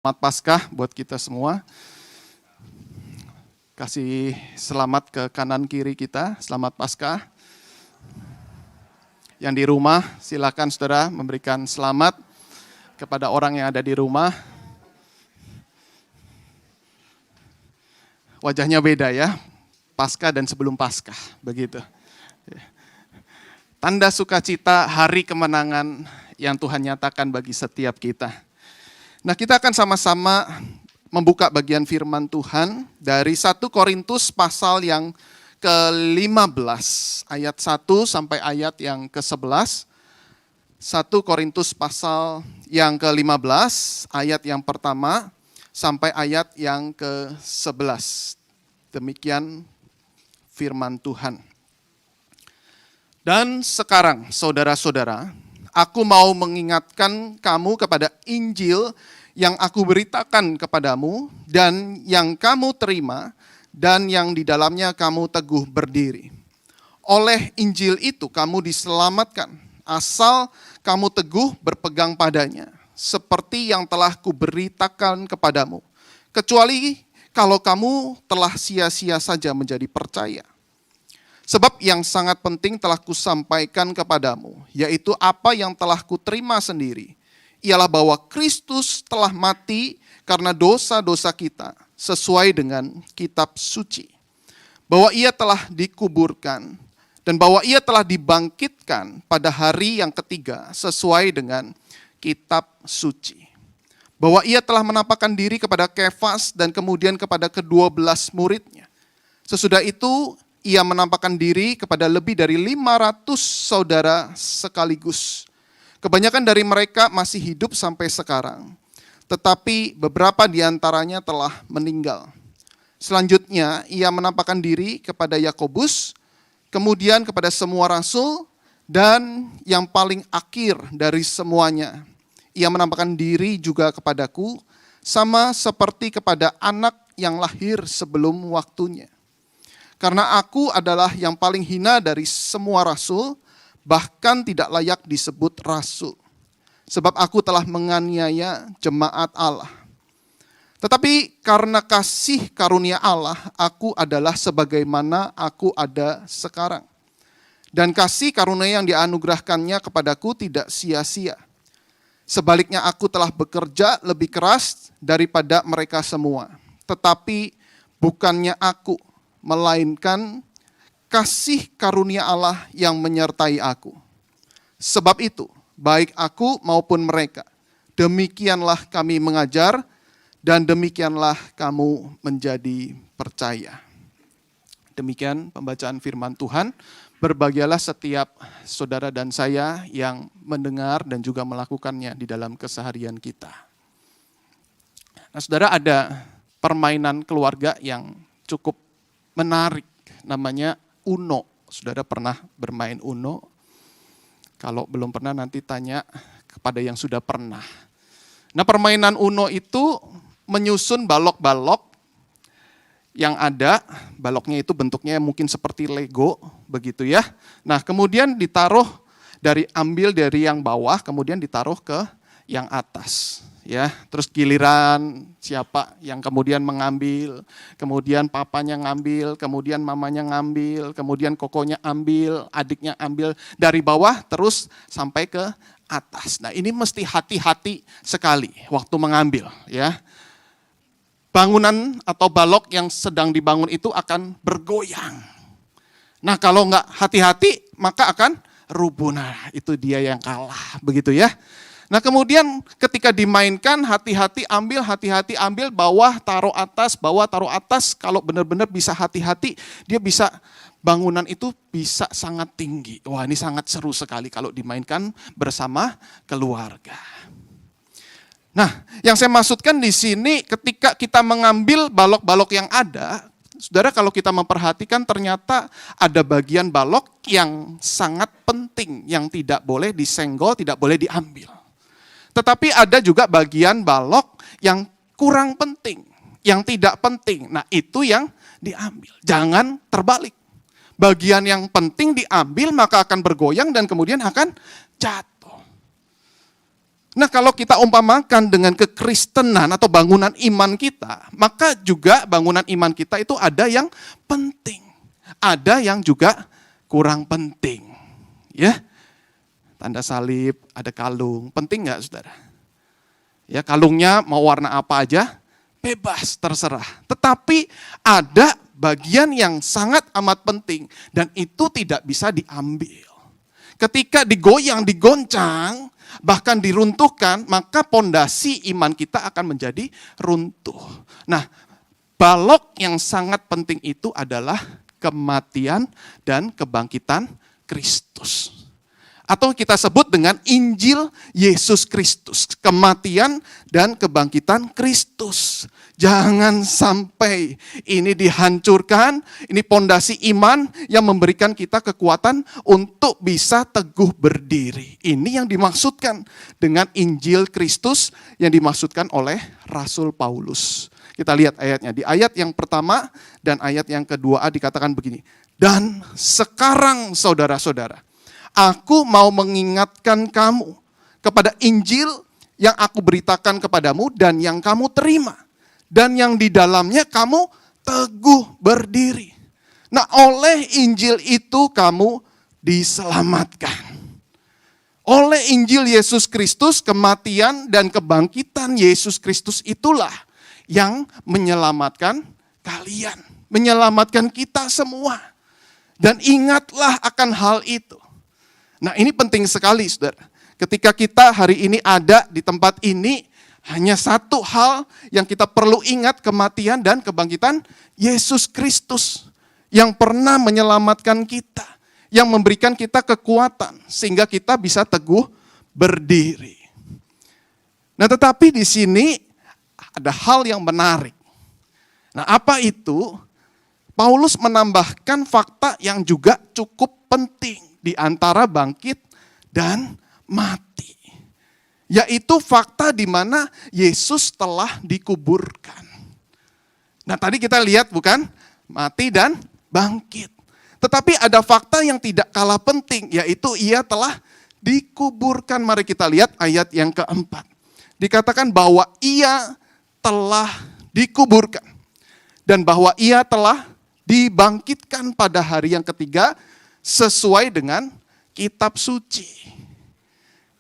Selamat Paskah buat kita semua. Kasih selamat ke kanan kiri kita, selamat Paskah. Yang di rumah, silakan saudara memberikan selamat kepada orang yang ada di rumah. Wajahnya beda ya, Paskah dan sebelum Paskah, begitu. Tanda sukacita hari kemenangan yang Tuhan nyatakan bagi setiap kita. Nah, kita akan sama-sama membuka bagian firman Tuhan dari 1 Korintus pasal yang ke-15, ayat 1 sampai ayat yang ke-11. 1 Korintus pasal yang ke-15, ayat yang pertama sampai ayat yang ke-11. Demikian firman Tuhan. Dan sekarang, saudara-saudara, aku mau mengingatkan kamu kepada Injil yang aku beritakan kepadamu dan yang kamu terima dan yang di dalamnya kamu teguh berdiri. Oleh Injil itu kamu diselamatkan, asal kamu teguh berpegang padanya, seperti yang telah kuberitakan kepadamu. Kecuali kalau kamu telah sia-sia saja menjadi percaya. Sebab yang sangat penting telah kusampaikan kepadamu, yaitu apa yang telah kuterima sendiri, ialah bahwa Kristus telah mati karena dosa-dosa kita, sesuai dengan kitab suci. Bahwa ia telah dikuburkan, dan bahwa ia telah dibangkitkan pada hari yang ketiga, sesuai dengan kitab suci. Bahwa ia telah menampakkan diri kepada Kefas dan kemudian kepada ke-12 muridnya. Sesudah itu, ia menampakkan diri kepada lebih dari 500 saudara sekaligus. Kebanyakan dari mereka masih hidup sampai sekarang, tetapi beberapa di antaranya telah meninggal. Selanjutnya, ia menampakkan diri kepada Yakobus, kemudian kepada semua rasul, dan yang paling akhir dari semuanya, ia menampakkan diri juga kepadaku, sama seperti kepada anak yang lahir sebelum waktunya. Karena aku adalah yang paling hina dari semua rasul, bahkan tidak layak disebut rasul. Sebab aku telah menganiaya jemaat Allah. Tetapi karena kasih karunia Allah, aku adalah sebagaimana aku ada sekarang. Dan kasih karunia yang dianugerahkannya kepadaku tidak sia-sia. Sebaliknya aku telah bekerja lebih keras daripada mereka semua. Tetapi bukannya aku, melainkan kasih karunia Allah yang menyertai aku. Sebab itu, baik aku maupun mereka, demikianlah kami mengajar dan demikianlah kamu menjadi percaya. Demikian pembacaan firman Tuhan. Berbahagialah setiap saudara dan saya yang mendengar dan juga melakukannya di dalam keseharian kita. Nah, saudara, ada permainan keluarga yang cukup menarik, namanya Uno. Saudara pernah bermain Uno? Kalau belum pernah nanti tanya kepada yang sudah pernah. Nah, permainan Uno itu menyusun balok-balok yang ada, baloknya itu bentuknya mungkin seperti Lego, begitu ya. Nah, kemudian ambil dari yang bawah, kemudian ditaruh ke yang atas. Ya, terus giliran siapa yang kemudian mengambil, kemudian papanya ngambil, kemudian mamanya ngambil, kemudian kokonya ambil, adiknya ambil dari bawah terus sampai ke atas. Nah, ini mesti hati-hati sekali waktu mengambil, ya. Bangunan atau balok yang sedang dibangun itu akan bergoyang. Nah, kalau nggak hati-hati maka akan rubuh. Nah, itu dia yang kalah, begitu ya. Nah, kemudian ketika dimainkan, hati-hati ambil, bawah taruh atas, kalau benar-benar bisa hati-hati, dia bisa, bangunan itu bisa sangat tinggi. Wah, ini sangat seru sekali kalau dimainkan bersama keluarga. Nah, yang saya maksudkan di sini ketika kita mengambil balok-balok yang ada, saudara, kalau kita memperhatikan ternyata ada bagian balok yang sangat penting, yang tidak boleh disenggol, tidak boleh diambil. Tetapi ada juga bagian balok yang kurang penting, yang tidak penting. Nah, itu yang diambil. Jangan terbalik. Bagian yang penting diambil maka akan bergoyang dan kemudian akan jatuh. Nah, kalau kita umpamakan dengan kekristenan atau bangunan iman kita, maka juga bangunan iman kita itu ada yang penting, ada yang juga kurang penting. Ya, tanda salib, ada kalung, penting nggak, saudara? Ya, kalungnya mau warna apa aja, bebas, terserah. Tetapi ada bagian yang sangat amat penting dan itu tidak bisa diambil. Ketika digoyang, digoncang, bahkan diruntuhkan, maka pondasi iman kita akan menjadi runtuh. Nah, balok yang sangat penting itu adalah kematian dan kebangkitan Kristus. Atau kita sebut dengan Injil Yesus Kristus, kematian dan kebangkitan Kristus. Jangan sampai ini dihancurkan, ini pondasi iman yang memberikan kita kekuatan untuk bisa teguh berdiri. Ini yang dimaksudkan dengan Injil Kristus yang dimaksudkan oleh Rasul Paulus. Kita lihat ayatnya, di ayat yang pertama dan ayat yang kedua dikatakan begini. Dan sekarang saudara-saudara, aku mau mengingatkan kamu kepada Injil yang aku beritakan kepadamu dan yang kamu terima. Dan yang di dalamnya kamu teguh berdiri. Nah, oleh Injil itu kamu diselamatkan. Oleh Injil Yesus Kristus, kematian dan kebangkitan Yesus Kristus itulah yang menyelamatkan kalian. Menyelamatkan kita semua. Dan ingatlah akan hal itu. Nah, ini penting sekali, saudara. Ketika kita hari ini ada di tempat ini, hanya satu hal yang kita perlu ingat, kematian dan kebangkitan Yesus Kristus yang pernah menyelamatkan kita, yang memberikan kita kekuatan sehingga kita bisa teguh berdiri. Nah, tetapi di sini ada hal yang menarik. Nah, apa itu? Paulus menambahkan fakta yang juga cukup penting di antara bangkit dan mati. Yaitu fakta di mana Yesus telah dikuburkan. Nah, tadi kita lihat bukan? Mati dan bangkit. Tetapi ada fakta yang tidak kalah penting, yaitu ia telah dikuburkan. Mari kita lihat ayat yang keempat. Dikatakan bahwa ia telah dikuburkan. Dan bahwa ia telah dibangkitkan pada hari yang ketiga sesuai dengan kitab suci.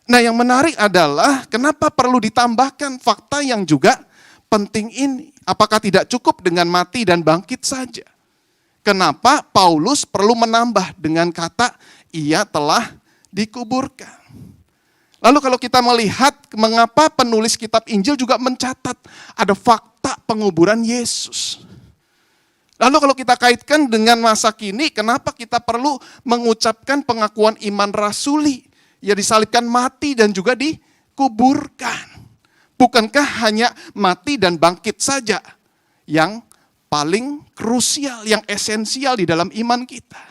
Nah, yang menarik adalah kenapa perlu ditambahkan fakta yang juga penting ini? Apakah tidak cukup dengan mati dan bangkit saja? Kenapa Paulus perlu menambah dengan kata ia telah dikuburkan? Lalu kalau kita melihat mengapa penulis kitab Injil juga mencatat ada fakta penguburan Yesus. Lalu kalau kita kaitkan dengan masa kini, kenapa kita perlu mengucapkan pengakuan iman rasuli? Ya, disalibkan, mati dan juga dikuburkan. Bukankah hanya mati dan bangkit saja yang paling krusial, yang esensial di dalam iman kita?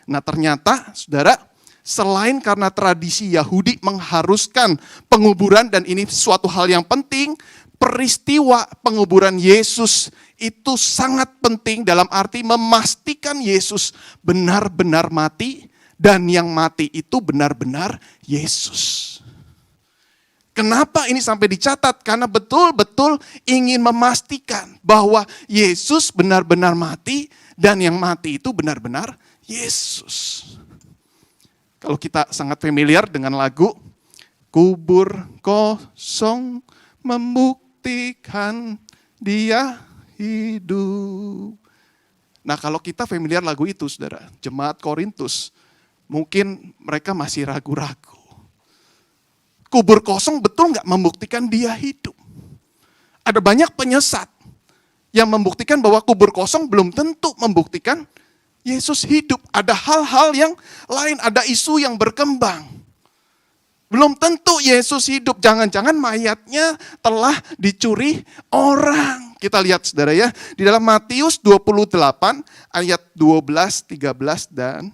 Nah, ternyata saudara, selain karena tradisi Yahudi mengharuskan penguburan dan ini suatu hal yang penting, peristiwa penguburan Yesus itu sangat penting dalam arti memastikan Yesus benar-benar mati dan yang mati itu benar-benar Yesus. Kenapa ini sampai dicatat? Karena betul-betul ingin memastikan bahwa Yesus benar-benar mati dan yang mati itu benar-benar Yesus. Kalau kita sangat familiar dengan lagu kubur kosong membuktikan dia hidup. Nah, kalau kita familiar lagu itu, saudara, jemaat Korintus, mungkin mereka masih ragu-ragu. Kubur kosong betul nggak membuktikan dia hidup? Ada banyak penyesat yang membuktikan bahwa kubur kosong belum tentu membuktikan Yesus hidup. Ada hal-hal yang lain, ada isu yang berkembang. Belum tentu Yesus hidup, jangan-jangan mayatnya telah dicuri orang. Kita lihat saudara ya, di dalam Matius 28 ayat 12, 13 dan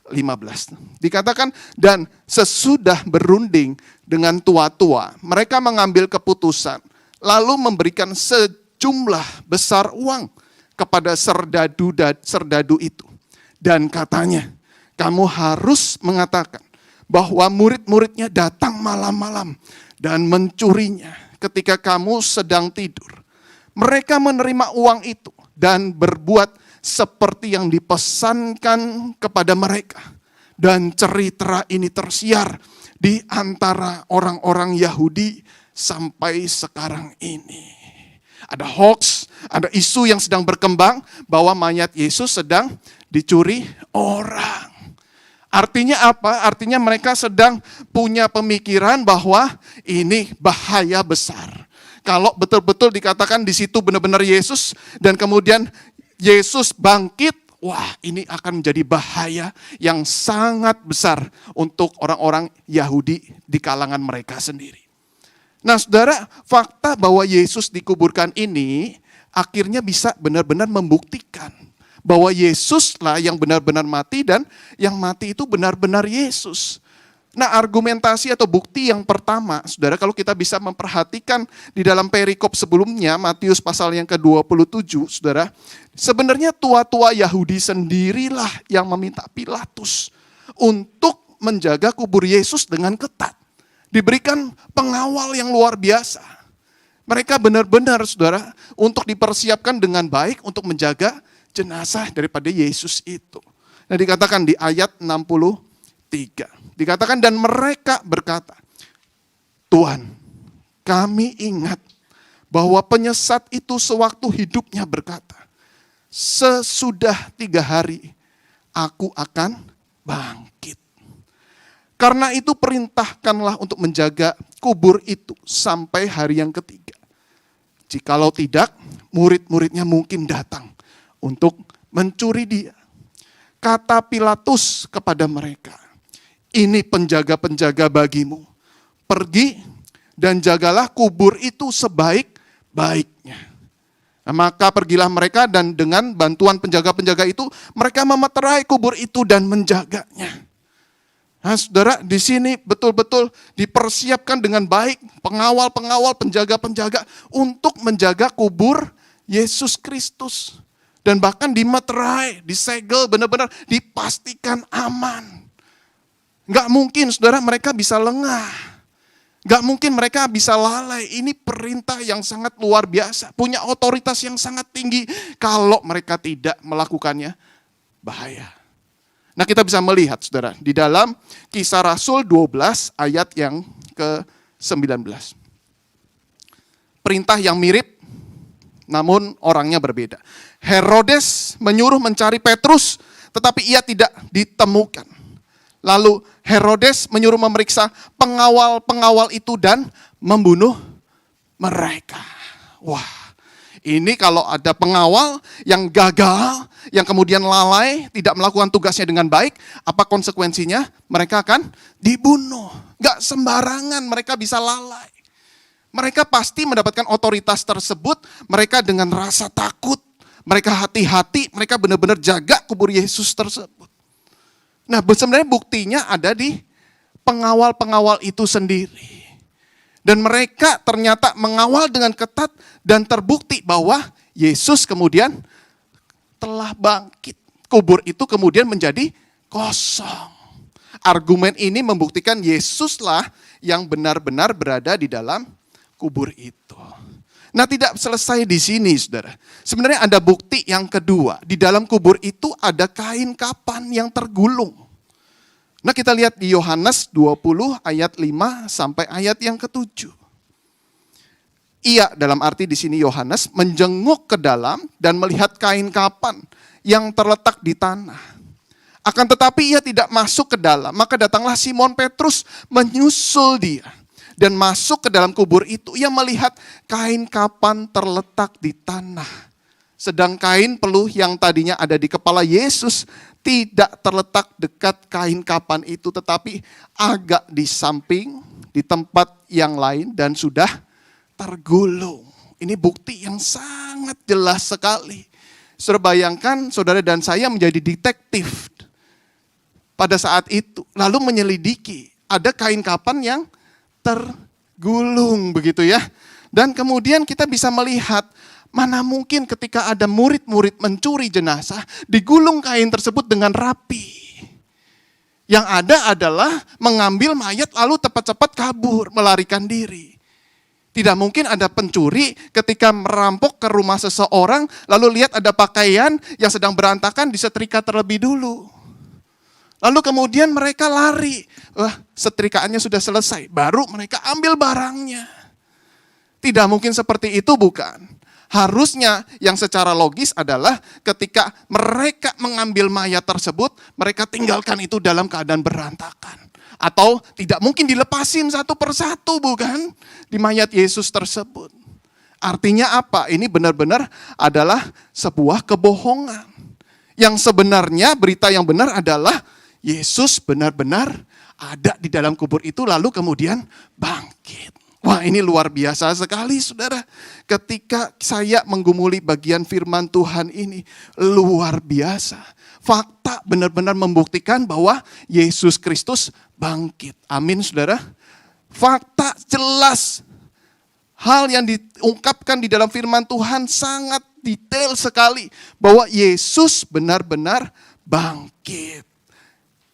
15. Dikatakan, dan sesudah berunding dengan tua-tua, mereka mengambil keputusan, lalu memberikan sejumlah besar uang kepada serdadu itu. Dan katanya, kamu harus mengatakan bahwa murid-muridnya datang malam-malam dan mencurinya ketika kamu sedang tidur. Mereka menerima uang itu dan berbuat seperti yang dipesankan kepada mereka. Dan cerita ini tersiar di antara orang-orang Yahudi sampai sekarang ini. Ada hoax, ada isu yang sedang berkembang bahwa mayat Yesus sedang dicuri orang. Artinya apa? Artinya mereka sedang punya pemikiran bahwa ini bahaya besar. Kalau betul-betul dikatakan di situ benar-benar Yesus dan kemudian Yesus bangkit, wah ini akan menjadi bahaya yang sangat besar untuk orang-orang Yahudi di kalangan mereka sendiri. Nah saudara, fakta bahwa Yesus dikuburkan ini akhirnya bisa benar-benar membuktikan bahwa Yesuslah yang benar-benar mati dan yang mati itu benar-benar Yesus. Nah argumentasi atau bukti yang pertama, saudara, kalau kita bisa memperhatikan di dalam perikop sebelumnya, Matius pasal yang ke-27, saudara, sebenarnya tua-tua Yahudi sendirilah yang meminta Pilatus untuk menjaga kubur Yesus dengan ketat. Diberikan pengawal yang luar biasa. Mereka benar-benar, saudara, untuk dipersiapkan dengan baik untuk menjaga jenazah daripada Yesus itu. Nah dikatakan di ayat 63. Dikatakan dan mereka berkata, Tuhan, kami ingat bahwa penyesat itu sewaktu hidupnya berkata, sesudah 3 hari aku akan bangkit. Karena itu perintahkanlah untuk menjaga kubur itu sampai hari yang ketiga. Jikalau tidak, murid-muridnya mungkin datang untuk mencuri dia. Kata Pilatus kepada mereka, ini penjaga-penjaga bagimu. Pergi dan jagalah kubur itu sebaik-baiknya. Nah, maka pergilah mereka dan dengan bantuan penjaga-penjaga itu, mereka memeterai kubur itu dan menjaganya. Nah, saudara, di sini betul-betul dipersiapkan dengan baik pengawal-pengawal, penjaga-penjaga untuk menjaga kubur Yesus Kristus. Dan bahkan dimeterai, disegel, benar-benar dipastikan aman. Gak mungkin, saudara, mereka bisa lengah. Gak mungkin mereka bisa lalai. Ini perintah yang sangat luar biasa. Punya otoritas yang sangat tinggi. Kalau mereka tidak melakukannya, bahaya. Nah kita bisa melihat, saudara, di dalam Kisah Rasul 12 ayat yang ke-19. Perintah yang mirip, namun orangnya berbeda. Herodes menyuruh mencari Petrus, tetapi ia tidak ditemukan. Lalu Herodes menyuruh memeriksa pengawal-pengawal itu dan membunuh mereka. Wah. Ini kalau ada pengawal yang gagal, yang kemudian lalai, tidak melakukan tugasnya dengan baik, apa konsekuensinya? Mereka akan dibunuh. Gak sembarangan mereka bisa lalai. Mereka pasti mendapatkan otoritas tersebut, mereka dengan rasa takut, mereka hati-hati, mereka benar-benar jaga kubur Yesus tersebut. Nah sebenarnya buktinya ada di pengawal-pengawal itu sendiri. Dan mereka ternyata mengawal dengan ketat dan terbukti bahwa Yesus kemudian telah bangkit. Kubur itu kemudian menjadi kosong. Argumen ini membuktikan Yesuslah yang benar-benar berada di dalam kubur itu. Nah tidak selesai di sini, saudara. Sebenarnya ada bukti yang kedua. Di dalam kubur itu ada kain kapan yang tergulung. Nah kita lihat di Yohanes 20 ayat 5 sampai ayat yang ke-7. Ia dalam arti di sini Yohanes menjenguk ke dalam dan melihat kain kapan yang terletak di tanah. Akan tetapi ia tidak masuk ke dalam, maka datanglah Simon Petrus menyusul dia. Dan masuk ke dalam kubur itu, ia melihat kain kapan terletak di tanah. Sedang kain peluh yang tadinya ada di kepala Yesus tidak terletak dekat kain kapan itu, tetapi agak di samping, di tempat yang lain dan sudah tergulung. Ini bukti yang sangat jelas sekali. Saudara bayangkan saudara dan saya menjadi detektif pada saat itu. Lalu menyelidiki, ada kain kapan yang tergulung begitu ya. Dan kemudian kita bisa melihat, mana mungkin ketika ada murid-murid mencuri jenazah, digulung kain tersebut dengan rapi. Yang ada adalah mengambil mayat lalu cepat-cepat kabur, melarikan diri. Tidak mungkin ada pencuri ketika merampok ke rumah seseorang, lalu lihat ada pakaian yang sedang berantakan, disetrika terlebih dulu. Lalu kemudian mereka lari. Wah, setrikaannya sudah selesai, baru mereka ambil barangnya. Tidak mungkin seperti itu, bukan? Harusnya yang secara logis adalah ketika mereka mengambil mayat tersebut, mereka tinggalkan itu dalam keadaan berantakan. Atau tidak mungkin dilepasin satu persatu, bukan? Di mayat Yesus tersebut. Artinya apa? Ini benar-benar adalah sebuah kebohongan. Yang sebenarnya berita yang benar adalah Yesus benar-benar ada di dalam kubur itu lalu kemudian bangkit. Wah, ini luar biasa sekali, saudara. Ketika saya menggumuli bagian firman Tuhan ini, luar biasa. Fakta benar-benar membuktikan bahwa Yesus Kristus bangkit. Amin, saudara. Fakta jelas. Hal yang diungkapkan di dalam firman Tuhan sangat detail sekali. Bahwa Yesus benar-benar bangkit.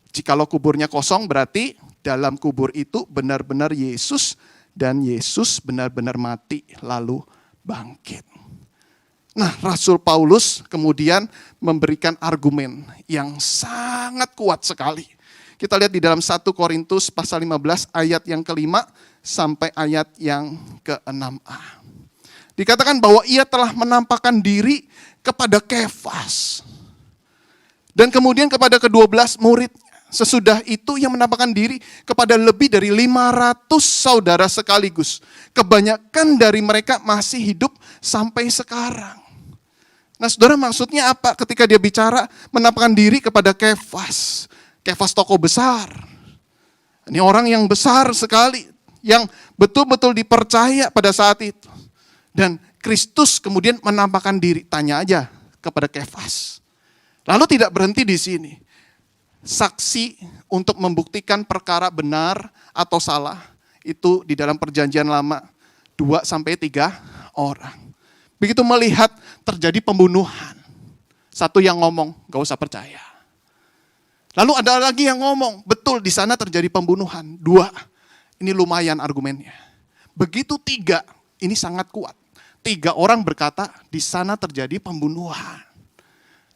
Jikalau kuburnya kosong berarti dalam kubur itu benar-benar Yesus. Dan Yesus benar-benar mati lalu bangkit. Nah, Rasul Paulus kemudian memberikan argumen yang sangat kuat sekali. Kita lihat di dalam 1 Korintus pasal 15 ayat yang kelima sampai ayat yang ke-6a. Dikatakan bahwa ia telah menampakkan diri kepada Kefas. Dan kemudian kepada ke-12 murid. Sesudah itu ia menampakkan diri kepada lebih dari 500 saudara sekaligus. Kebanyakan dari mereka masih hidup sampai sekarang. Nah, saudara, maksudnya apa ketika dia bicara menampakkan diri kepada Kefas? Kefas tokoh besar. Ini orang yang besar sekali, yang betul-betul dipercaya pada saat itu. Dan Kristus kemudian menampakkan diri, tanya aja kepada Kefas. Lalu tidak berhenti di sini. Saksi untuk membuktikan perkara benar atau salah itu di dalam perjanjian lama 2-3 orang. Begitu melihat terjadi pembunuhan, satu yang ngomong, gak usah percaya. Lalu ada lagi yang ngomong, betul di sana terjadi pembunuhan. 2, ini lumayan argumennya. Begitu 3, ini sangat kuat. 3 orang berkata di sana terjadi pembunuhan.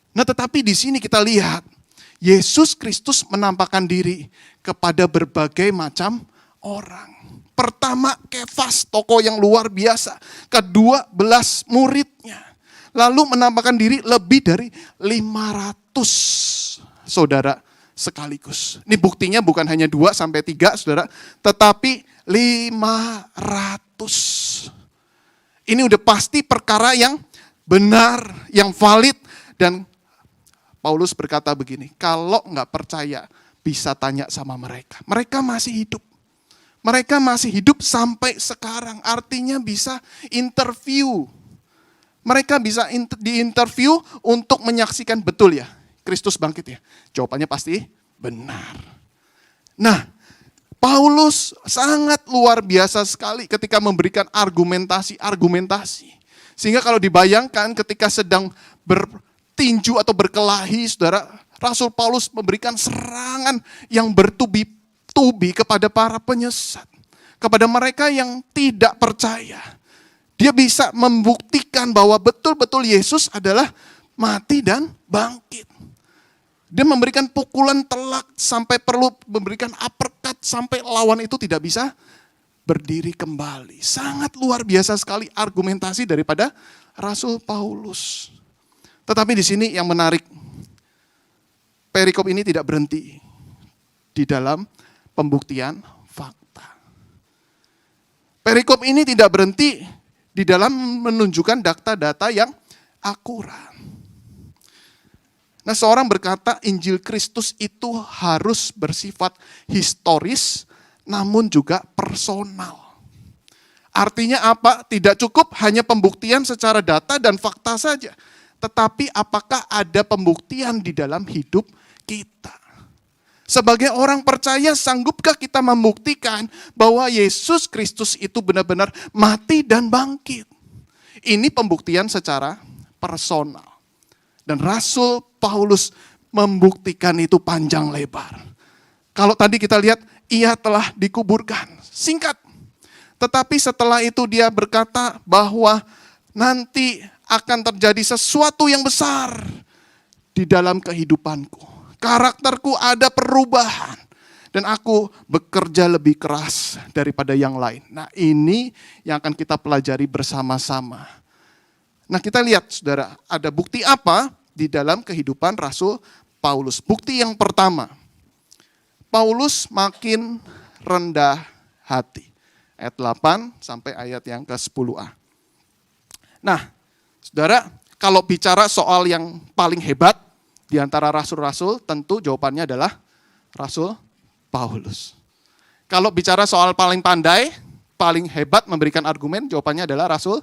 Nah, tetapi di sini kita lihat Yesus Kristus menampakkan diri kepada berbagai macam orang. Pertama, Kefas, tokoh yang luar biasa. Kedua, 12 muridnya. Lalu menampakkan diri lebih dari 500 saudara sekaligus. Ini buktinya bukan hanya 2-3 saudara, tetapi 500. Ini udah pasti perkara yang benar, yang valid, dan Paulus berkata begini, kalau nggak percaya bisa tanya sama mereka. Mereka masih hidup. Mereka masih hidup sampai sekarang. Artinya bisa interview. Mereka bisa diinterview untuk menyaksikan betul ya. Kristus bangkit ya. Jawabannya pasti benar. Nah, Paulus sangat luar biasa sekali ketika memberikan argumentasi. Sehingga kalau dibayangkan ketika sedang tinju atau berkelahi, saudara, Rasul Paulus memberikan serangan yang bertubi-tubi kepada para penyesat. Kepada mereka yang tidak percaya. Dia bisa membuktikan bahwa betul-betul Yesus adalah mati dan bangkit. Dia memberikan pukulan telak sampai perlu memberikan uppercut sampai lawan itu tidak bisa berdiri kembali. Sangat luar biasa sekali argumentasi daripada Rasul Paulus. Tetapi di sini yang menarik, perikop ini tidak berhenti di dalam pembuktian fakta. Perikop ini tidak berhenti di dalam menunjukkan data-data yang akurat. Nah, seorang berkata Injil Kristus itu harus bersifat historis, namun juga personal. Artinya apa? Tidak cukup hanya pembuktian secara data dan fakta saja. Tetapi apakah ada pembuktian di dalam hidup kita? Sebagai orang percaya, sanggupkah kita membuktikan bahwa Yesus Kristus itu benar-benar mati dan bangkit? Ini pembuktian secara personal. Dan Rasul Paulus membuktikan itu panjang lebar. Kalau tadi kita lihat, ia telah dikuburkan. Singkat. Tetapi setelah itu dia berkata bahwa nanti akan terjadi sesuatu yang besar di dalam kehidupanku. Karakterku ada perubahan. Dan aku bekerja lebih keras daripada yang lain. Nah, ini yang akan kita pelajari bersama-sama. Nah, kita lihat saudara, ada bukti apa di dalam kehidupan Rasul Paulus. Bukti yang pertama, Paulus makin rendah hati. Ayat 8 sampai ayat yang ke-10a. Nah, saudara, kalau bicara soal yang paling hebat di antara rasul-rasul, tentu jawabannya adalah Rasul Paulus. Kalau bicara soal paling pandai, paling hebat memberikan argumen, jawabannya adalah Rasul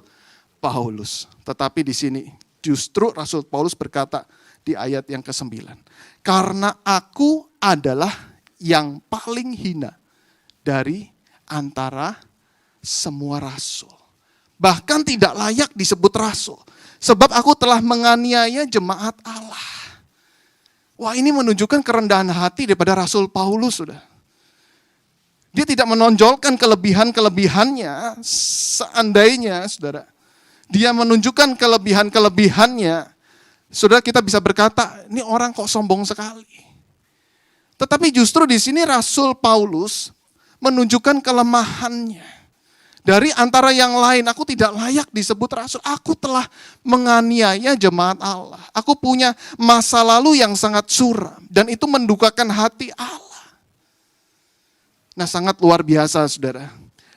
Paulus. Tetapi di sini justru Rasul Paulus berkata di ayat yang ke-9, karena aku adalah yang paling hina dari antara semua rasul. Bahkan tidak layak disebut rasul. Sebab aku telah menganiaya jemaat Allah. Wah, ini menunjukkan kerendahan hati daripada Rasul Paulus, sudah. Dia tidak menonjolkan kelebihan-kelebihannya seandainya, saudara. Dia menunjukkan kelebihan-kelebihannya. Saudara, kita bisa berkata, ini orang kok sombong sekali. Tetapi justru di sini Rasul Paulus menunjukkan kelemahannya. Dari antara yang lain, aku tidak layak disebut rasul. Aku telah menganiaya jemaat Allah. Aku punya masa lalu yang sangat suram. Dan itu mendukakan hati Allah. Nah, sangat luar biasa, saudara.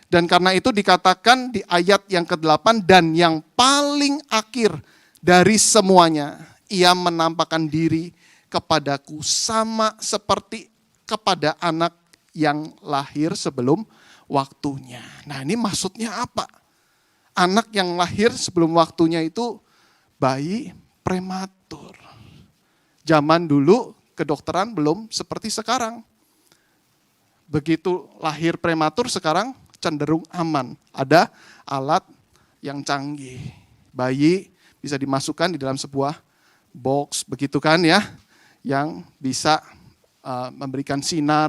Dan karena itu dikatakan di ayat yang ke-8, dan yang paling akhir dari semuanya, ia menampakkan diri kepadaku sama seperti kepada anak yang lahir sebelum waktunya. Nah, ini maksudnya apa? Anak yang lahir sebelum waktunya itu bayi prematur. Zaman dulu kedokteran belum seperti sekarang. Begitu lahir prematur sekarang cenderung aman. Ada alat yang canggih. Bayi bisa dimasukkan di dalam sebuah box, begitu kan ya, yang bisa memberikan sinar,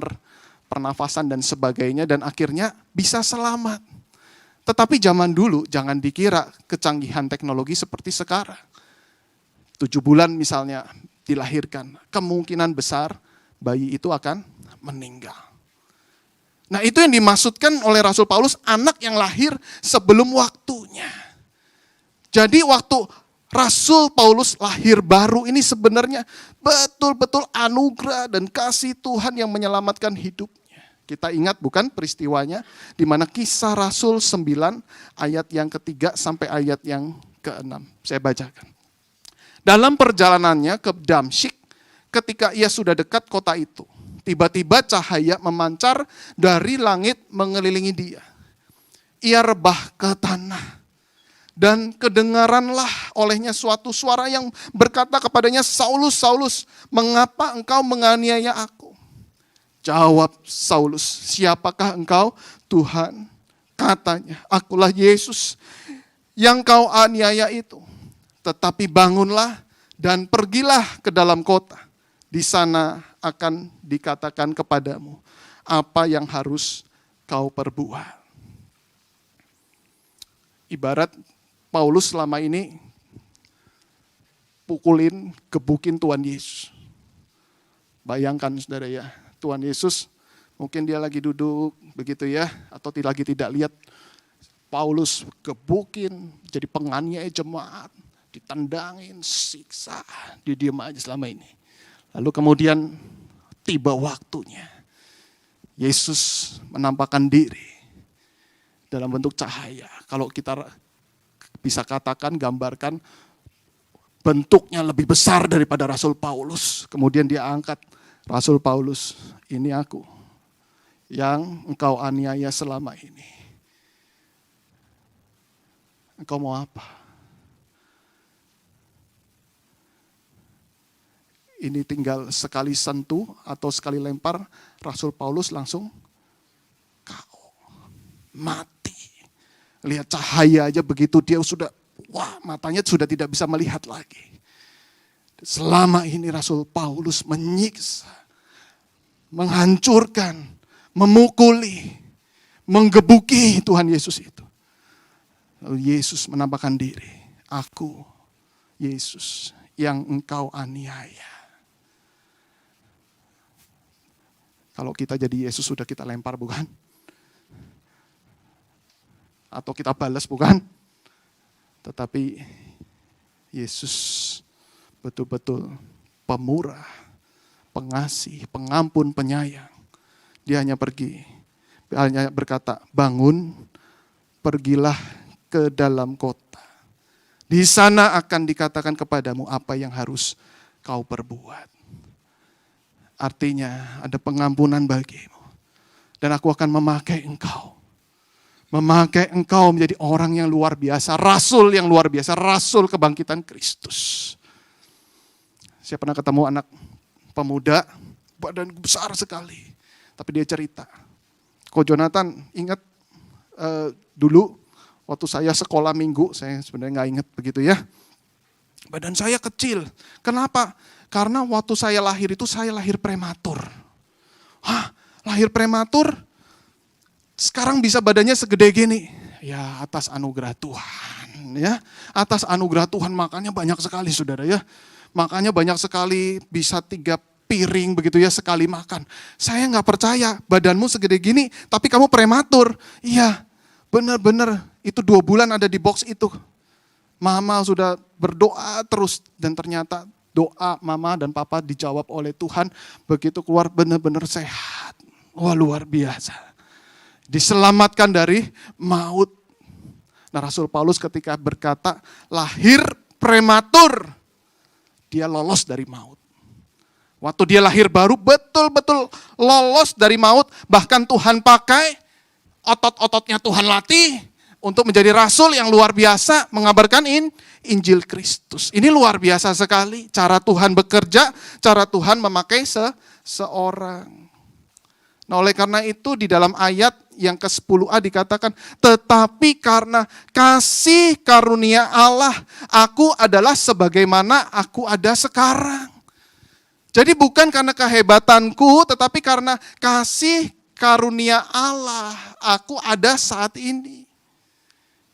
pernafasan dan sebagainya, dan akhirnya bisa selamat. Tetapi zaman dulu jangan dikira kecanggihan teknologi seperti sekarang. 7 bulan misalnya dilahirkan, kemungkinan besar bayi itu akan meninggal. Nah, itu yang dimaksudkan oleh Rasul Paulus, anak yang lahir sebelum waktunya. Jadi waktu Rasul Paulus lahir baru ini sebenarnya betul-betul anugerah dan kasih Tuhan yang menyelamatkan hidupnya. Kita ingat bukan peristiwanya di mana Kisah Rasul 9 ayat yang ke-3 sampai ayat yang ke-6. Saya bacakan. Dalam perjalanannya ke Damsyik, ketika ia sudah dekat kota itu, tiba-tiba cahaya memancar dari langit mengelilingi dia. Ia rebah ke tanah. Dan kedengaranlah olehnya suatu suara yang berkata kepadanya, Saulus, Saulus, mengapa engkau menganiaya aku? Jawab Saulus, siapakah engkau Tuhan? Katanya, akulah Yesus yang kau aniaya itu. Tetapi bangunlah dan pergilah ke dalam kota. Di sana akan dikatakan kepadamu apa yang harus kau perbuat. Ibarat Paulus selama ini gebukin Tuhan Yesus. Bayangkan saudara ya, Tuhan Yesus mungkin dia lagi duduk begitu ya, atau lagi tidak lihat Paulus gebukin, jadi penganiaya jemaat, ditendangin, siksa, dia diam aja selama ini. Lalu kemudian tiba waktunya, Yesus menampakkan diri dalam bentuk cahaya. Kalau kita bisa katakan, gambarkan, bentuknya lebih besar daripada Rasul Paulus. Kemudian dia angkat, Rasul Paulus, ini aku yang engkau aniaya selama ini. Engkau mau apa? Ini tinggal sekali sentuh atau sekali lempar, Rasul Paulus langsung KO, mati. Lihat cahaya aja begitu dia sudah, wah matanya sudah tidak bisa melihat lagi. Selama ini Rasul Paulus menyiksa, menghancurkan, memukuli, menggebuki Tuhan Yesus itu. Lalu Yesus menampakkan diri, aku Yesus yang engkau aniaya. Kalau kita jadi Yesus sudah kita lempar bukan? Atau kita balas bukan? Tetapi Yesus betul-betul pemurah, pengasih, pengampun, penyayang. Dia hanya berkata, bangun, pergilah ke dalam kota. Di sana akan dikatakan kepadamu apa yang harus kau perbuat. Artinya ada pengampunan bagimu. Dan aku akan memakai engkau. Memakai engkau menjadi orang yang luar biasa, rasul yang luar biasa, rasul kebangkitan Kristus. Saya pernah ketemu anak pemuda, badan besar sekali. Tapi dia cerita, Ko Jonathan ingat dulu waktu saya sekolah minggu, saya sebenarnya nggak ingat begitu ya. Badan saya kecil, kenapa? Karena waktu saya lahir itu saya lahir prematur. Hah, lahir prematur? Sekarang bisa badannya segede gini. Ya atas anugerah Tuhan ya. Atas anugerah Tuhan makanya banyak sekali saudara ya. Makanya banyak sekali bisa 3 piring begitu ya sekali makan. Saya gak percaya badanmu segede gini tapi kamu prematur. Iya benar-benar itu 2 bulan ada di box itu. Mama sudah berdoa terus dan ternyata doa mama dan papa dijawab oleh Tuhan. Begitu keluar benar-benar sehat. Wah luar biasa. Diselamatkan dari maut. Nah Rasul Paulus ketika berkata lahir prematur, dia lolos dari maut. Waktu dia lahir baru betul-betul lolos dari maut. Bahkan Tuhan pakai otot-ototnya Tuhan latih untuk menjadi rasul yang luar biasa mengabarkan Injil Kristus. Ini luar biasa sekali cara Tuhan bekerja, cara Tuhan memakai seseorang. Nah oleh karena itu di dalam ayat yang ke-10a dikatakan, tetapi karena kasih karunia Allah, aku adalah sebagaimana aku ada sekarang. Jadi bukan karena kehebatanku, tetapi karena kasih karunia Allah, aku ada saat ini.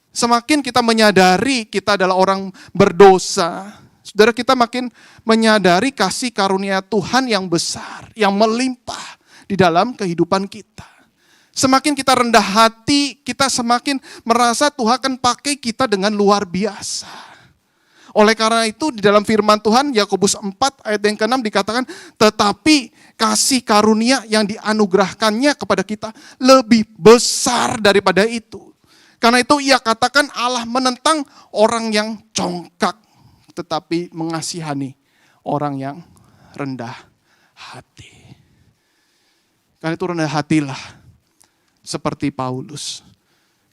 Semakin kita menyadari kita adalah orang berdosa, saudara kita makin menyadari kasih karunia Tuhan yang besar, yang melimpah di dalam kehidupan kita. Semakin kita rendah hati, kita semakin merasa Tuhan akan pakai kita dengan luar biasa. Oleh karena itu di dalam firman Tuhan, Yakobus 4 ayat yang ke-6 dikatakan, tetapi kasih karunia yang dianugerahkannya kepada kita lebih besar daripada itu. Karena itu ia katakan Allah menentang orang yang congkak, tetapi mengasihani orang yang rendah hati. Karena itu rendah hatilah seperti Paulus.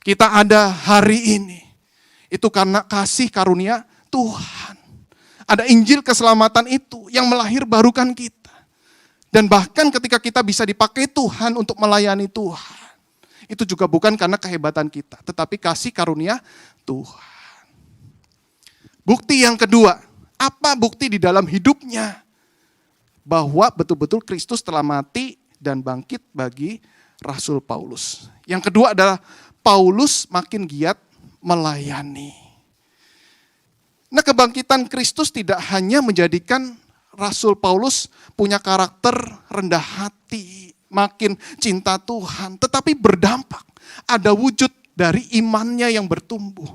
Kita ada hari ini, itu karena kasih karunia Tuhan. Ada Injil keselamatan itu yang melahirbarukan kita. Dan bahkan ketika kita bisa dipakai Tuhan untuk melayani Tuhan, itu juga bukan karena kehebatan kita, tetapi kasih karunia Tuhan. Bukti yang kedua, apa bukti di dalam hidupnya? Bahwa betul-betul Kristus telah mati dan bangkit bagi Rasul Paulus. Yang kedua adalah Paulus makin giat melayani. Nah kebangkitan Kristus tidak hanya menjadikan Rasul Paulus punya karakter rendah hati, makin cinta Tuhan, tetapi berdampak. Ada wujud dari imannya yang bertumbuh.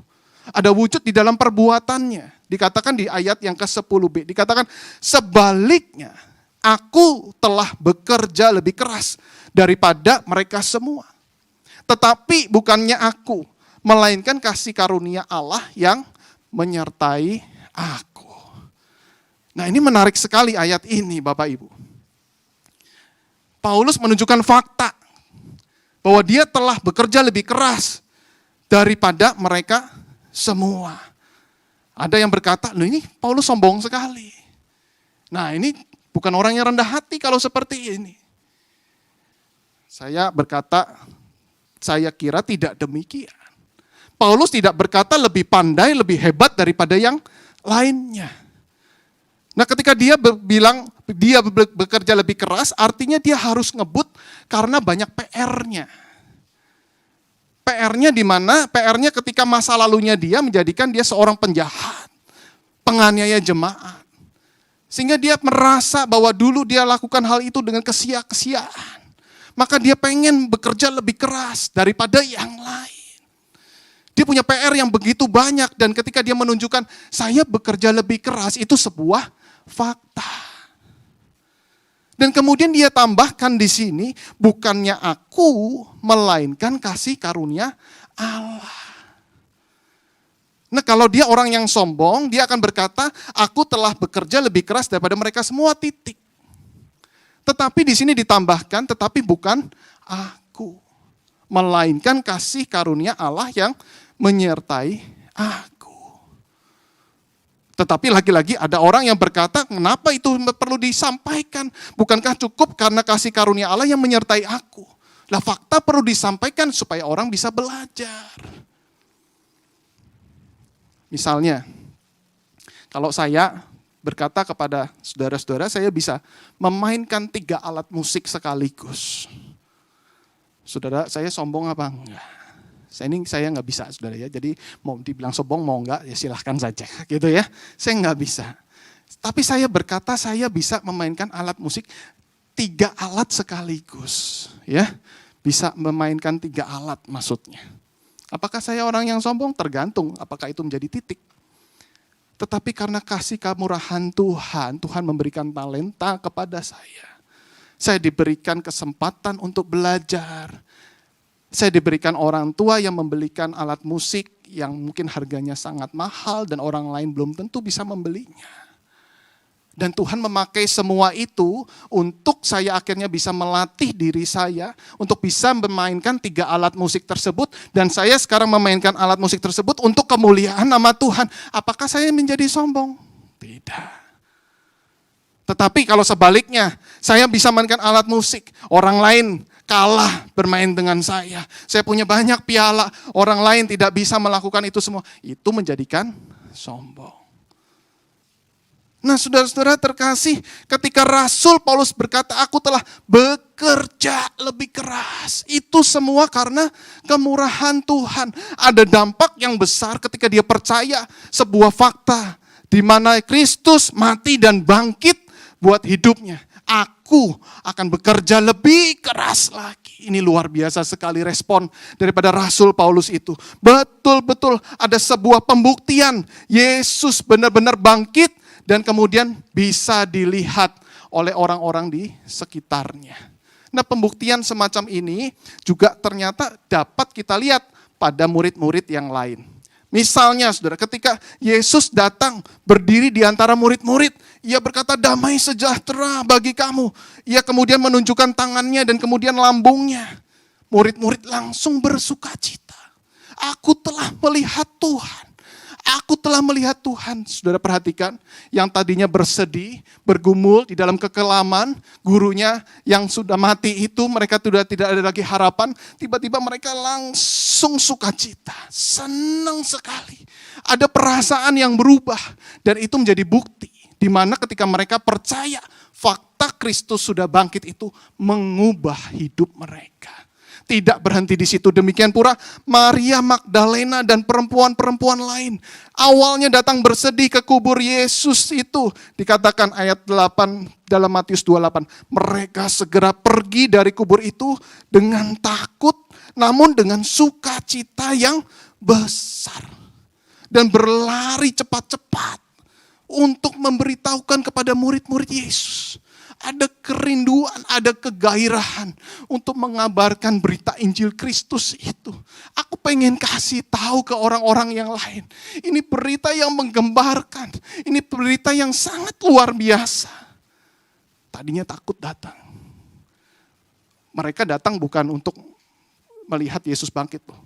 Ada wujud di dalam perbuatannya. Dikatakan di ayat yang ke-10b, dikatakan sebaliknya, aku telah bekerja lebih keras daripada mereka semua. Tetapi bukannya aku, melainkan kasih karunia Allah yang menyertai aku. Nah ini menarik sekali ayat ini Bapak Ibu. Paulus menunjukkan fakta bahwa dia telah bekerja lebih keras daripada mereka semua. Ada yang berkata, loh ini Paulus sombong sekali. Nah ini bukan orang yang rendah hati kalau seperti ini. Saya berkata, saya kira tidak demikian. Paulus tidak berkata lebih pandai, lebih hebat daripada yang lainnya. Nah ketika dia bilang dia bekerja lebih keras, artinya dia harus ngebut karena banyak PR-nya. PR-nya di mana? PR-nya ketika masa lalunya dia menjadikan dia seorang penjahat, penganiaya jemaat. Sehingga dia merasa bahwa dulu dia lakukan hal itu dengan kesia-kesiaan. Maka dia pengen bekerja lebih keras daripada yang lain. Dia punya PR yang begitu banyak dan ketika dia menunjukkan saya bekerja lebih keras, itu sebuah fakta. Dan kemudian dia tambahkan di sini, bukannya aku, melainkan kasih karunia Allah. Nah kalau dia orang yang sombong, dia akan berkata, aku telah bekerja lebih keras daripada mereka semua, titik. Tetapi di sini ditambahkan, tetapi bukan aku, melainkan kasih karunia Allah yang menyertai aku. Tetapi lagi-lagi ada orang yang berkata, kenapa itu perlu disampaikan? Bukankah cukup karena kasih karunia Allah yang menyertai aku? Lah fakta perlu disampaikan supaya orang bisa belajar. Misalnya, kalau saya berkata kepada saudara-saudara, saya bisa memainkan 3 alat musik sekaligus. Saudara, saya sombong apa enggak? Saya nggak bisa, saudara ya. Jadi mau dibilang sombong mau enggak ya silahkan saja, gitu ya. Saya nggak bisa. Tapi saya berkata saya bisa memainkan alat musik 3 alat sekaligus, ya. Bisa memainkan 3 alat maksudnya. Apakah saya orang yang sombong? Tergantung. Apakah itu menjadi titik? Tetapi karena kasih kemurahan Tuhan, Tuhan memberikan talenta kepada saya. Saya diberikan kesempatan untuk belajar. Saya diberikan orang tua yang membelikan alat musik yang mungkin harganya sangat mahal dan orang lain belum tentu bisa membelinya. Dan Tuhan memakai semua itu untuk saya akhirnya bisa melatih diri saya untuk bisa memainkan 3 alat musik tersebut. Dan saya sekarang memainkan alat musik tersebut untuk kemuliaan nama Tuhan. Apakah saya menjadi sombong? Tidak. Tetapi kalau sebaliknya, saya bisa mainkan alat musik, orang lain kalah bermain dengan saya. Saya punya banyak piala, orang lain tidak bisa melakukan itu semua. Itu menjadikan sombong. Nah saudara-saudara terkasih, ketika Rasul Paulus berkata, aku telah bekerja lebih keras. Itu semua karena kemurahan Tuhan. Ada dampak yang besar ketika dia percaya sebuah fakta, di mana Kristus mati dan bangkit buat hidupnya. Aku akan bekerja lebih keras lagi. Ini luar biasa sekali respon daripada Rasul Paulus itu. Betul-betul ada sebuah pembuktian. Yesus benar-benar bangkit dan kemudian bisa dilihat oleh orang-orang di sekitarnya. Nah pembuktian semacam ini juga ternyata dapat kita lihat pada murid-murid yang lain. Misalnya saudara, ketika Yesus datang berdiri di antara murid-murid, ia berkata damai sejahtera bagi kamu. Ia kemudian menunjukkan tangannya dan kemudian lambungnya. Murid-murid langsung bersukacita. Aku telah melihat Tuhan. Aku telah melihat Tuhan. Saudara perhatikan, yang tadinya bersedih, bergumul di dalam kekelaman, gurunya yang sudah mati itu, mereka sudah tidak ada lagi harapan, tiba-tiba mereka langsung sukacita, senang sekali. Ada perasaan yang berubah, dan itu menjadi bukti, di mana ketika mereka percaya, fakta Kristus sudah bangkit itu mengubah hidup mereka. Tidak berhenti di situ, demikian pula Maria Magdalena dan perempuan-perempuan lain. Awalnya datang bersedih ke kubur Yesus itu. Dikatakan ayat 8 dalam Matius 28. Mereka segera pergi dari kubur itu dengan takut, namun dengan sukacita yang besar. Dan berlari cepat-cepat untuk memberitahukan kepada murid-murid Yesus. Ada kerinduan, ada kegairahan untuk mengabarkan berita Injil Kristus itu. Aku pengen kasih tahu ke orang-orang yang lain. Ini berita yang menggembarkan. Ini berita yang sangat luar biasa. Tadinya takut datang. Mereka datang bukan untuk melihat Yesus bangkit loh.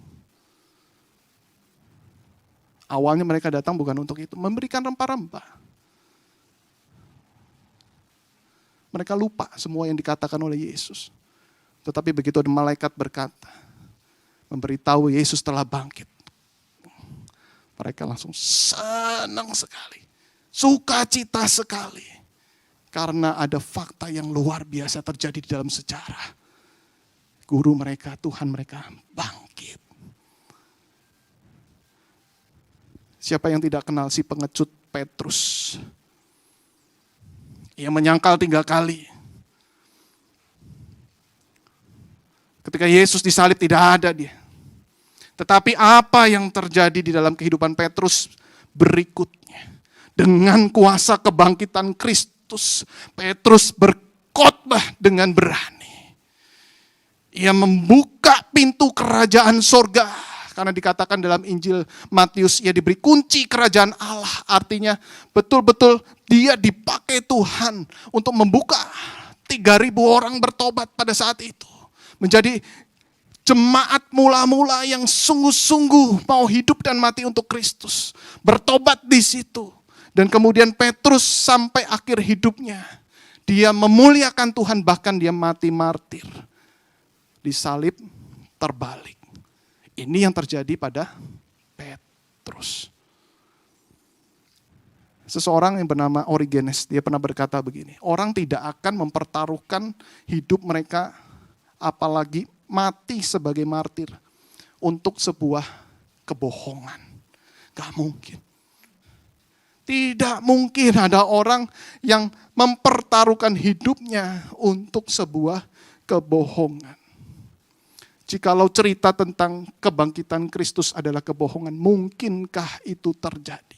Awalnya mereka datang bukan untuk itu. Memberikan rempah-rempah. Mereka lupa semua yang dikatakan oleh Yesus. Tetapi begitu ada malaikat berkata, memberitahu Yesus telah bangkit. Mereka langsung senang sekali. Sukacita sekali. Karena ada fakta yang luar biasa terjadi di dalam sejarah. Guru mereka, Tuhan mereka bangkit. Siapa yang tidak kenal si pengecut Petrus? Ia menyangkal 3 kali. Ketika Yesus disalib tidak ada dia. Tetapi apa yang terjadi di dalam kehidupan Petrus berikutnya? Dengan kuasa kebangkitan Kristus, Petrus berkhotbah dengan berani. Ia membuka pintu kerajaan sorga. Karena dikatakan dalam Injil Matius, ia diberi kunci kerajaan Allah. Artinya betul-betul dia dipakai Tuhan untuk membuka 3.000 orang bertobat pada saat itu. Menjadi jemaat mula-mula yang sungguh-sungguh mau hidup dan mati untuk Kristus. Bertobat di situ. Dan kemudian Petrus sampai akhir hidupnya. Dia memuliakan Tuhan, bahkan dia mati martir. Disalib, terbalik. Ini yang terjadi pada Petrus. Seseorang yang bernama Origenes, dia pernah berkata begini, orang tidak akan mempertaruhkan hidup mereka, apalagi mati sebagai martir, untuk sebuah kebohongan. Gak mungkin. Tidak mungkin ada orang yang mempertaruhkan hidupnya untuk sebuah kebohongan. Jikalau cerita tentang kebangkitan Kristus adalah kebohongan, mungkinkah itu terjadi?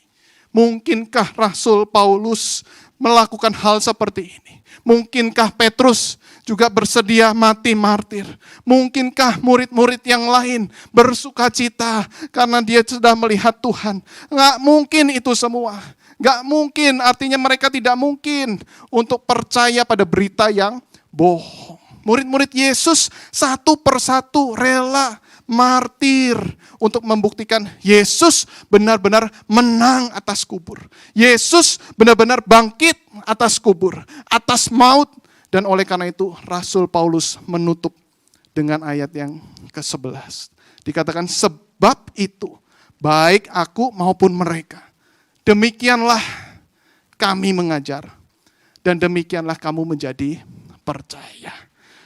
Mungkinkah Rasul Paulus melakukan hal seperti ini? Mungkinkah Petrus juga bersedia mati martir? Mungkinkah murid-murid yang lain bersuka cita karena dia sudah melihat Tuhan? Nggak mungkin itu semua. Nggak mungkin, artinya mereka tidak mungkin untuk percaya pada berita yang bohong. Murid-murid Yesus satu persatu rela martir untuk membuktikan Yesus benar-benar menang atas kubur. Yesus benar-benar bangkit atas kubur, atas maut. Dan oleh karena itu Rasul Paulus menutup dengan ayat yang ke-11. Dikatakan sebab itu baik aku maupun mereka, demikianlah kami mengajar dan demikianlah kamu menjadi percaya.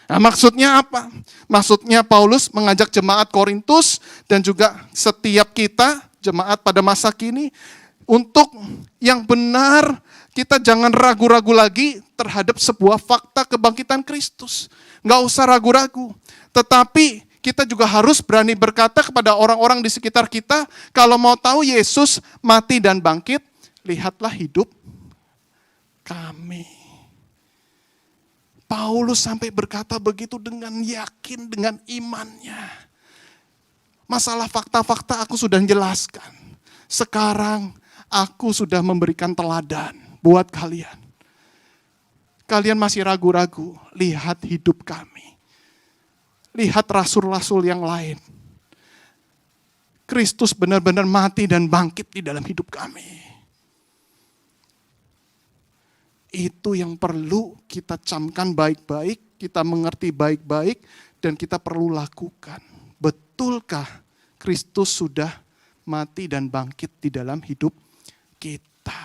Nah, maksudnya apa? Maksudnya Paulus mengajak jemaat Korintus dan juga setiap kita, jemaat pada masa kini, untuk yang benar kita jangan ragu-ragu lagi terhadap sebuah fakta kebangkitan Kristus. Nggak usah ragu-ragu. Tetapi kita juga harus berani berkata kepada orang-orang di sekitar kita, kalau mau tahu Yesus mati dan bangkit, lihatlah hidup kami. Paulus sampai berkata begitu dengan yakin, dengan imannya. Masalah fakta-fakta aku sudah jelaskan. Sekarang aku sudah memberikan teladan buat kalian. Kalian masih ragu-ragu, lihat hidup kami. Lihat rasul-rasul yang lain. Kristus benar-benar mati dan bangkit di dalam hidup kami. Itu yang perlu kita camkan baik-baik, kita mengerti baik-baik, dan kita perlu lakukan. Betulkah Kristus sudah mati dan bangkit di dalam hidup kita?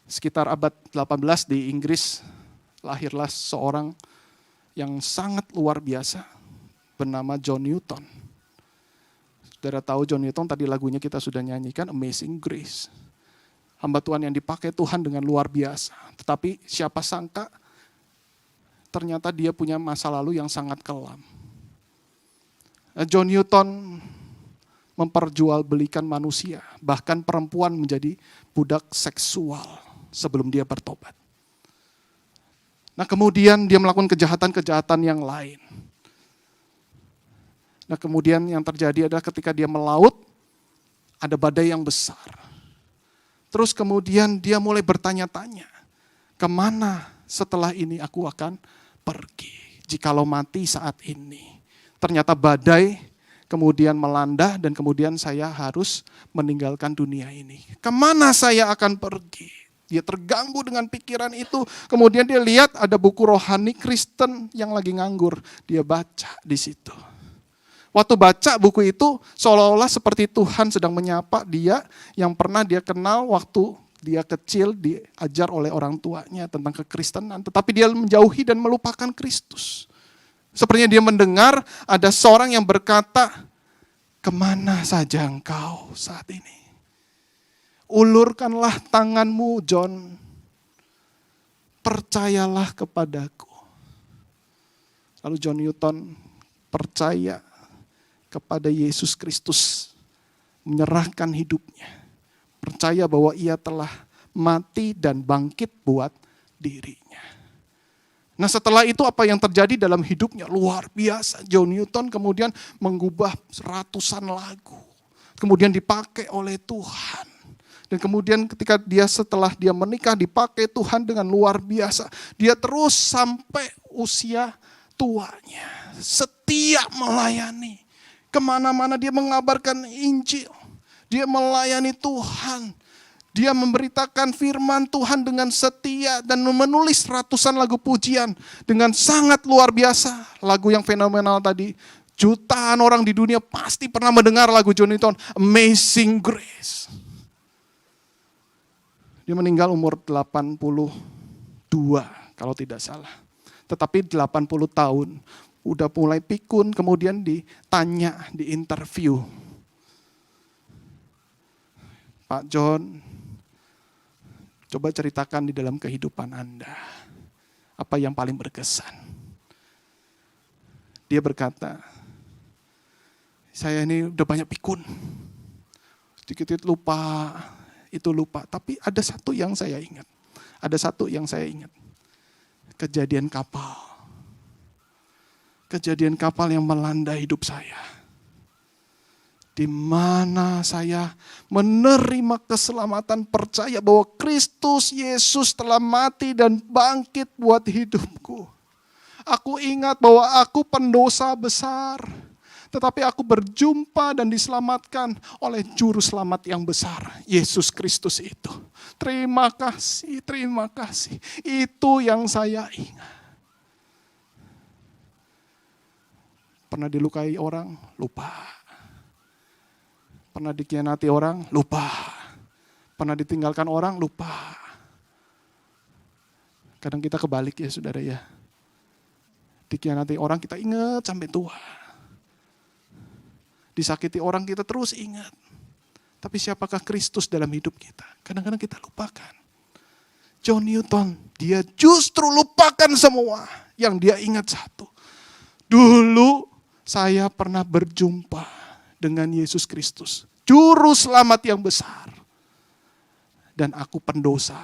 Sekitar abad 18 di Inggris, lahirlah seorang yang sangat luar biasa, bernama John Newton. Saudara tahu John Newton, tadi lagunya kita sudah nyanyikan, Amazing Grace. Hamba Tuhan yang dipakai Tuhan dengan luar biasa. Tetapi siapa sangka ternyata dia punya masa lalu yang sangat kelam. John Newton memperjualbelikan manusia. Bahkan perempuan menjadi budak seksual sebelum dia bertobat. Nah kemudian dia melakukan kejahatan-kejahatan yang lain. Nah kemudian yang terjadi adalah ketika dia melaut, ada badai yang besar. Terus kemudian dia mulai bertanya-tanya, kemana setelah ini aku akan pergi? Jikalau mati saat ini. Ternyata badai kemudian melanda dan kemudian saya harus meninggalkan dunia ini. Kemana saya akan pergi? Dia terganggu dengan pikiran itu. Kemudian dia lihat ada buku rohani Kristen yang lagi nganggur. Dia baca di situ. Waktu baca buku itu seolah-olah seperti Tuhan sedang menyapa dia yang pernah dia kenal waktu Dia kecil diajar oleh orang tuanya tentang kekristenan, tetapi dia menjauhi dan melupakan Kristus. Sepertinya dia mendengar ada seorang yang berkata, "Kemana saja engkau saat ini? Ulurkanlah tanganmu, John. Percayalah kepadaku." Lalu John Newton percaya kepada Yesus Kristus, menyerahkan hidupnya. Percaya bahwa ia telah mati dan bangkit buat dirinya. Nah, setelah itu apa yang terjadi dalam hidupnya? Luar biasa. John Newton kemudian mengubah ratusan lagu. Kemudian dipakai oleh Tuhan. Dan kemudian ketika setelah dia menikah dipakai Tuhan dengan luar biasa. Dia terus sampai usia tuanya. Setia melayani. Kemana-mana dia mengabarkan Injil. Dia melayani Tuhan. Dia memberitakan firman Tuhan dengan setia dan menulis ratusan lagu pujian dengan sangat luar biasa. Lagu yang fenomenal tadi, jutaan orang di dunia pasti pernah mendengar lagu John Newton, Amazing Grace. Dia meninggal umur 82 kalau tidak salah. Tetapi 80 tahun, udah mulai pikun, kemudian ditanya, di interview. Pak John, coba ceritakan di dalam kehidupan Anda, apa yang paling berkesan? Dia berkata, saya ini udah banyak pikun, sedikit lupa, itu lupa. Tapi ada satu yang saya ingat, kejadian kapal. Kejadian kapal yang melanda hidup saya. Di mana saya menerima keselamatan, percaya bahwa Kristus Yesus telah mati dan bangkit buat hidupku. Aku ingat bahwa aku pendosa besar, tetapi aku berjumpa dan diselamatkan oleh juru selamat yang besar, Yesus Kristus itu. Terima kasih. Itu yang saya ingat. Pernah dilukai orang? Lupa. Pernah dikhianati orang? Lupa. Pernah ditinggalkan orang? Lupa. Kadang kita kebalik ya saudara ya. Dikhianati orang kita ingat sampai tua. Disakiti orang kita terus ingat. Tapi siapakah Kristus dalam hidup kita? Kadang-kadang kita lupakan. John Newton, dia justru lupakan semua. Yang dia ingat satu. Dulu saya pernah berjumpa dengan Yesus Kristus, juru selamat yang besar. Dan aku pendosa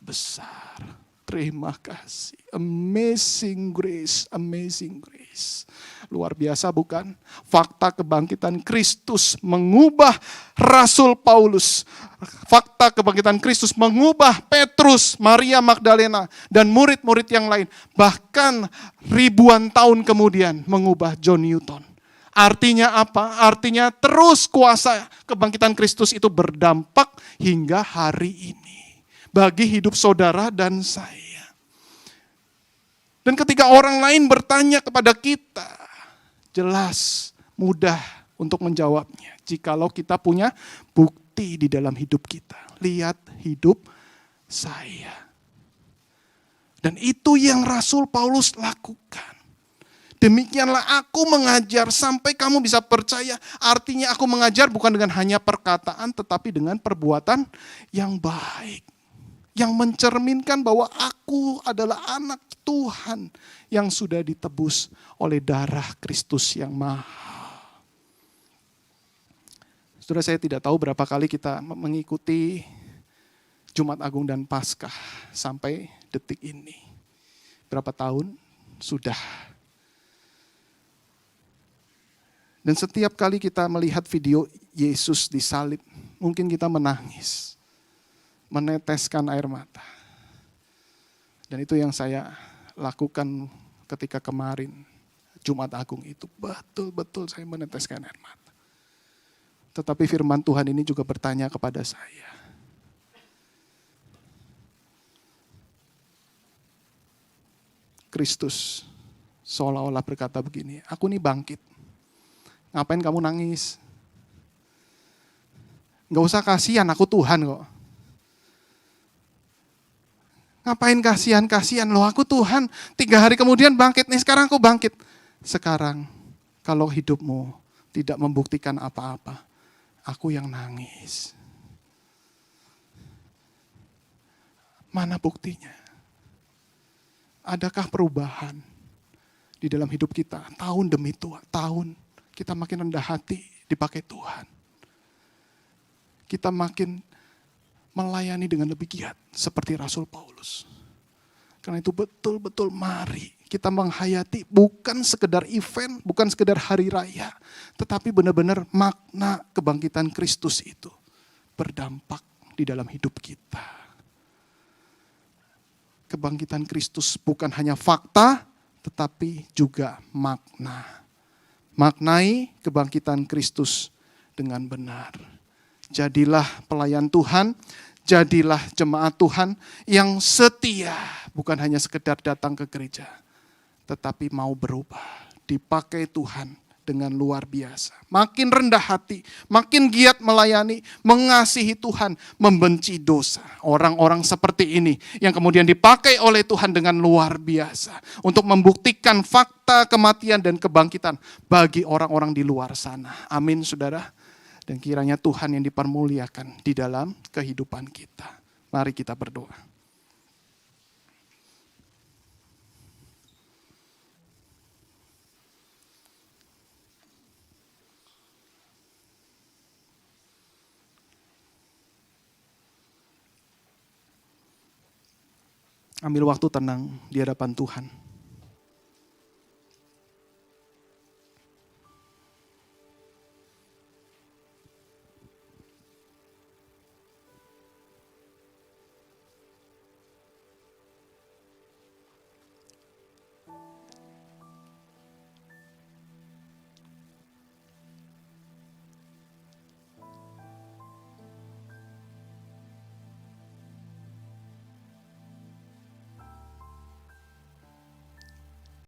besar. Terima kasih. Amazing grace, amazing grace. Luar biasa bukan? Fakta kebangkitan Kristus mengubah Rasul Paulus. Fakta kebangkitan Kristus mengubah Petrus, Maria Magdalena, dan murid-murid yang lain. Bahkan ribuan tahun kemudian mengubah John Newton. Artinya apa? Artinya terus kuasa kebangkitan Kristus itu berdampak hingga hari ini. Bagi hidup saudara dan saya. Dan ketika orang lain bertanya kepada kita, jelas, mudah untuk menjawabnya. Jikalau kita punya bukti di dalam hidup kita. Lihat hidup saya. Dan itu yang Rasul Paulus lakukan. Demikianlah aku mengajar sampai kamu bisa percaya. Artinya aku mengajar bukan dengan hanya perkataan tetapi dengan perbuatan yang baik. Yang mencerminkan bahwa aku adalah anak Tuhan yang sudah ditebus oleh darah Kristus yang mahal. Saudara, saya tidak tahu berapa kali kita mengikuti Jumat Agung dan Paskah sampai detik ini. Berapa tahun sudah. Dan setiap kali kita melihat video Yesus disalib, mungkin kita menangis, meneteskan air mata. Dan itu yang saya lakukan ketika kemarin Jumat Agung itu. Betul-betul saya meneteskan air mata. Tetapi firman Tuhan ini juga bertanya kepada saya. Kristus seolah-olah berkata begini, aku ini bangkit. Ngapain kamu nangis? Gak usah kasihan, aku Tuhan kok. Ngapain kasihan loh, aku Tuhan 3 hari kemudian bangkit nih, sekarang aku bangkit. Sekarang kalau hidupmu tidak membuktikan apa-apa, aku yang nangis. Mana buktinya? Adakah perubahan di dalam hidup kita? Tahun demi tahun kita makin rendah hati dipakai Tuhan. Kita makin melayani dengan lebih giat seperti Rasul Paulus. Karena itu betul-betul mari kita menghayati bukan sekedar event, bukan sekedar hari raya, tetapi benar-benar makna kebangkitan Kristus itu berdampak di dalam hidup kita. Kebangkitan Kristus bukan hanya fakta, tetapi juga makna. Maknai kebangkitan Kristus dengan benar. Jadilah pelayan Tuhan, jadilah jemaat Tuhan yang setia, bukan hanya sekedar datang ke gereja, tetapi mau berubah, dipakai Tuhan dengan luar biasa. Makin rendah hati, makin giat melayani, mengasihi Tuhan, membenci dosa. Orang-orang seperti ini yang kemudian dipakai oleh Tuhan dengan luar biasa untuk membuktikan fakta kematian dan kebangkitan bagi orang-orang di luar sana. Amin, saudara. Dan kiranya Tuhan yang dipermuliakan di dalam kehidupan kita. Mari kita berdoa. Ambil waktu tenang di hadapan Tuhan.